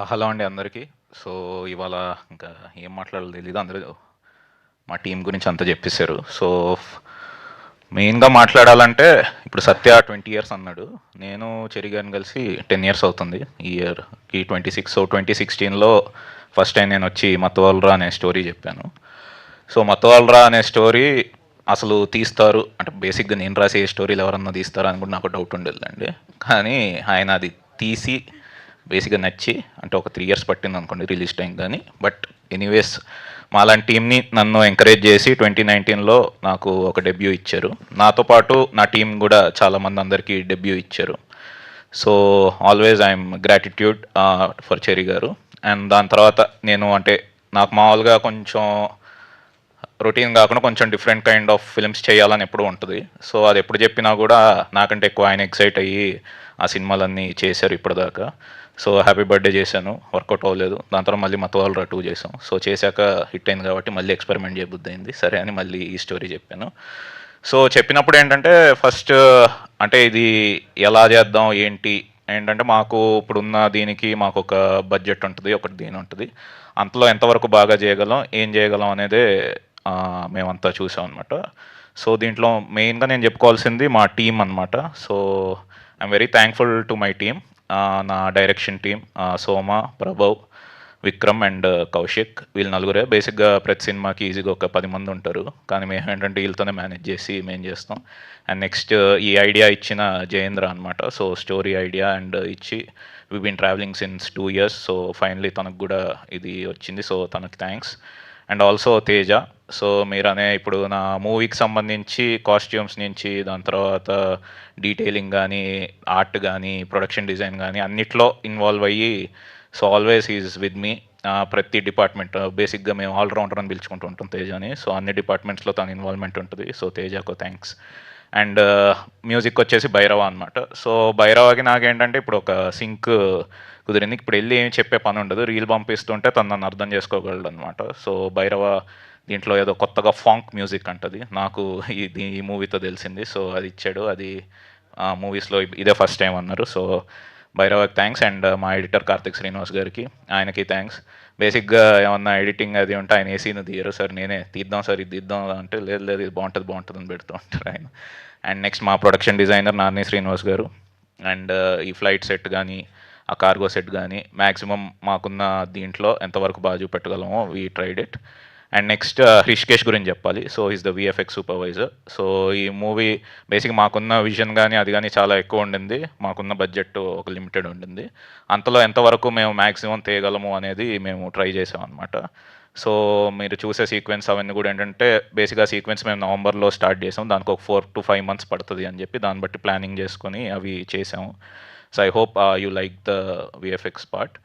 Hello అండి అందరికీ. So, ఇవాళ ఇంకా ఏం మాట్లాడాలో తెలీదు. అందరూ మా టీం గురించి అంతా చెప్పేశారు. సో, మెయిన్‌గా మాట్లాడాలంటే ఇప్పుడు సత్య 20 ఇయర్స్ అన్నాడు. నేను చెరి గారిని కలిసి 10 ఇయర్స్ అవుతుంది. ఈ ఇయర్‌కి 26. సో, 2016లో ఫస్ట్ టైం నేనొచ్చి 'మత్తవల్రా' అనే స్టోరీ చెప్పాను. సో, 'మత్తవల్రా' అనే స్టోరీ అసలు తీస్తారు అంటే బేసిక్‌గా నేను రాసే ఏ స్టోరీలు ఎవరన్నా తీస్తారా అని కూడా నాకు డౌట్ ఉండేదండి. కానీ ఆయన అది తీసి బేసిక్గా నచ్చి అంటే ఒక 3 ఇయర్స్ పట్టింది అనుకోండి రిలీజ్ టైం కానీ. బట్ ఎనీవేస్ మాలాంటి టీంని నన్ను ఎంకరేజ్ చేసి 2019లో నాకు ఒక డెబ్యూ ఇచ్చారు. నాతో పాటు నా టీం కూడా చాలామంది అందరికీ డెబ్యూ ఇచ్చారు. So always I'm gratitude for Cheri గారు. అండ్ దాని తర్వాత నేను అంటే నాకు మామూలుగా కొంచెం రొటీన్ కాకుండా కొంచెం డిఫరెంట్ కైండ్ ఆఫ్ ఫిల్మ్స్ చేయాలని ఎప్పుడు ఉంటుంది. సో అది ఎప్పుడు చెప్పినా కూడా నాకంటే ఎక్కువ ఆయన ఎక్సైట్ అయ్యి ఆ సినిమాలన్నీ చేశారు ఇప్పటిదాకా. సో హ్యాపీ బర్త్డే చేశాను, వర్కౌట్ అవ్వలేదు. దాని తర్వాత మళ్ళీ మత్తవల్రా 2 చేసాం. సో చేశాక హిట్ అయింది కాబట్టి మళ్ళీ ఎక్స్పెరిమెంట్ చేయబుద్ధి అయింది, సరే అని మళ్ళీ ఈ స్టోరీ చెప్పాను. సో చెప్పినప్పుడు ఏంటంటే ఫస్ట్ అంటే ఇది ఎలా చేద్దాం ఏంటంటే మాకు ఇప్పుడున్న దీనికి మాకు ఒక బడ్జెట్ ఉంటుంది, ఒకటి దీని ఉంటుంది. అంతలో ఎంతవరకు బాగా చేయగలం ఏం చేయగలం అనేదే మేమంతా చూసాం అనమాట. సో దీంట్లో మెయిన్గా నేను చెప్పుకోవాల్సింది మా టీం అనమాట. So I'm very thankful to my team. నా direction team Soma, Prabhav, Vikram and Kaushik. వీళ్ళు నలుగురే. బేసిక్గా ప్రతి సినిమాకి ఈజీగా ఒక 10 మంది ఉంటారు, కానీ మేము ఏంటంటే వీళ్ళతోనే మేనేజ్ చేసి మేము చేస్తాం. అండ్ నెక్స్ట్ ఈ ఐడియా ఇచ్చిన జయేంద్ర అనమాట. సో స్టోరీ ఐడియా అండ్ ఇచ్చి we been travelling since 2 years. So finally తనకు కూడా ఇది వచ్చింది, సో తనకు thanks. And also Teja. So మీరనే ఇప్పుడు నా మూవీకి సంబంధించి కాస్ట్యూమ్స్ నుంచి దాని తర్వాత డీటెయిలింగ్ కానీ, ఆర్ట్ కానీ, ప్రొడక్షన్ డిజైన్ కానీ అన్నిట్లో ఇన్వాల్వ్ అయ్యి so always is with me. ప్రతి డిపార్ట్మెంట్ బేసిక్గా మేము ఆల్రౌండర్ అని పిలుచుకుంటూ ఉంటాం తేజని. సో అన్ని డిపార్ట్మెంట్స్లో తన ఇన్వాల్వ్మెంట్ ఉంటుంది. సో తేజకు థ్యాంక్స్. అండ్ మ్యూజిక్ వచ్చేసి భైరవ అనమాట. సో భైరవకి నాకేంటంటే ఇప్పుడు ఒక సింక్ కుదిరింది. ఇప్పుడు వెళ్ళి ఏమి చెప్పే పని ఉండదు, రీల్ పంపిస్తుంటే తను నన్ను అర్థం చేసుకోగలడు అనమాట. సో భైరవ దీంట్లో ఏదో కొత్తగా ఫాంక్ మ్యూజిక్ అంటది, నాకు ఈ మూవీతో తెలిసింది. సో అది ఇచ్చాడు, అది మూవీస్లో ఇదే ఫస్ట్ టైం అన్నారు. సో భైరవకి థ్యాంక్స్. అండ్ మా ఎడిటర్ కార్తిక్ శ్రీనివాస్ గారికి, ఆయనకి థ్యాంక్స్. బేసిక్గా ఏమన్నా ఎడిటింగ్ అది ఉంటే ఆయన ఏసీని తీయరు, సార్ నేనే తీద్దాం సార్ ఇది తీద్దాం అంటే లేదు లేదు ఇది బాగుంటుంది అని పెడుతూ ఉంటారు ఆయన. అండ్ నెక్స్ట్ మా ప్రొడక్షన్ డిజైనర్ నాని శ్రీనివాస్ గారు. అండ్ ఈ ఫ్లైట్ సెట్ కానీ ఆ కార్గో సెట్ కానీ మ్యాక్సిమం మాకున్న దీంట్లో ఎంతవరకు బాగా చూపెట్టగలమో we tried it. And next Hrishikesh గురించి చెప్పాలి. So is the VFX supervisor. So ఈ మూవీ బేసిక్ మాకున్న విజన్ కానీ అది కానీ చాలా ఎక్కువ ఉండింది, మాకున్న బడ్జెట్ ఒక లిమిటెడ్ ఉండింది. అంతలో ఎంతవరకు మేము మ్యాక్సిమం తేయగలము అనేది మేము ట్రై చేసాం అనమాట. సో మీరు చూసే సీక్వెన్స్ అవన్నీ కూడా ఏంటంటే బేసిక్గా సీక్వెన్స్ మేము నవంబర్లో స్టార్ట్ చేసాం, దానికి ఒక 4 to 5 months పడుతుంది అని చెప్పి దాన్ని బట్టి ప్లానింగ్ చేసుకొని అవి చేసాము. So I hope you like the VFX part.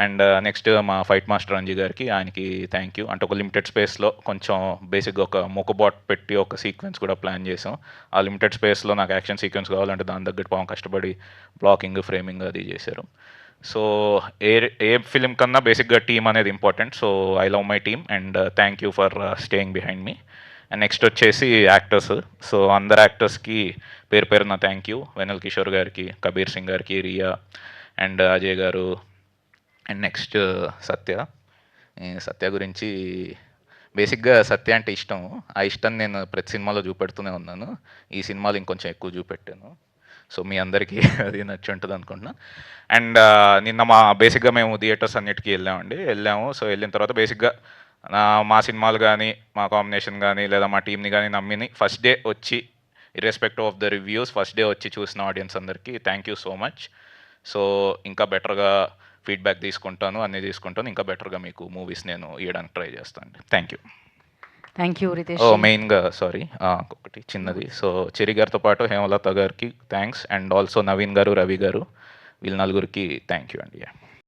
And next మా ఫైట్ మాస్టర్ అంజీ గారికి, ఆయనకి థ్యాంక్ యూ. అంటే ఒక లిమిటెడ్ స్పేస్లో కొంచెం బేసిక్గా ఒక మొక్కబాట్ పెట్టి ఒక సీక్వెన్స్ కూడా ప్లాన్ చేసాం. ఆ లిమిటెడ్ స్పేస్లో నాకు యాక్షన్ సీక్వెన్స్ కావాలంటే దాని తగ్గట్టు పాపం కష్టపడి బ్లాకింగ్, ఫ్రేమింగ్ అది చేశారు. సో ఏ ఫిలిం కన్నా బేసిక్గా టీమ్ అనేది important. So I love my team and thank you for staying behind me. And next వచ్చేసి యాక్టర్స్. సో అందరు యాక్టర్స్కి పేరు పేరున థ్యాంక్ యూ. వెనల్ కిషోర్ గారికి, కబీర్ సింగ్ గారికి, రియా అండ్ అజయ్ గారు. అండ్ నెక్స్ట్ సత్య. సత్య గురించి బేసిక్గా సత్య అంటే ఇష్టం. ఆ ఇష్టాన్ని నేను ప్రతి సినిమాలో చూపెడుతూనే ఉన్నాను. ఈ సినిమాలో ఇంకొంచెం ఎక్కువ చూపెట్టాను. సో మీ అందరికీ అది నచ్చి ఉంటుంది అనుకుంటున్నా. అండ్ నిన్న బేసిక్గా మేము థియేటర్స్ అన్నిటికీ వెళ్ళాము. సో వెళ్ళిన తర్వాత బేసిక్గా మా సినిమాలు కానీ, మా కాంబినేషన్ కానీ లేదా మా టీంని కానీ నమ్మిని ఫస్ట్ డే వచ్చి irrespective of the reviews first day వచ్చి చూసిన ఆడియన్స్ అందరికీ thank you so much. So ఇంకా బెటర్గా ఫీడ్బ్యాక్ తీసుకుంటాను, అన్నీ తీసుకుంటాను. ఇంకా బెటర్గా మీకు మూవీస్ నేను ఇవ్వడానికి ట్రై చేస్తాను. Thank you. Thank you Ritesh. మెయిన్గా సారీ ఒకటి చిన్నది. సో చెరి గారితో పాటు హేమలత గారికి థ్యాంక్స్. అండ్ ఆల్సో నవీన్ గారు, రవి గారు, వీళ్ళ నలుగురికి థ్యాంక్ యూ అండి.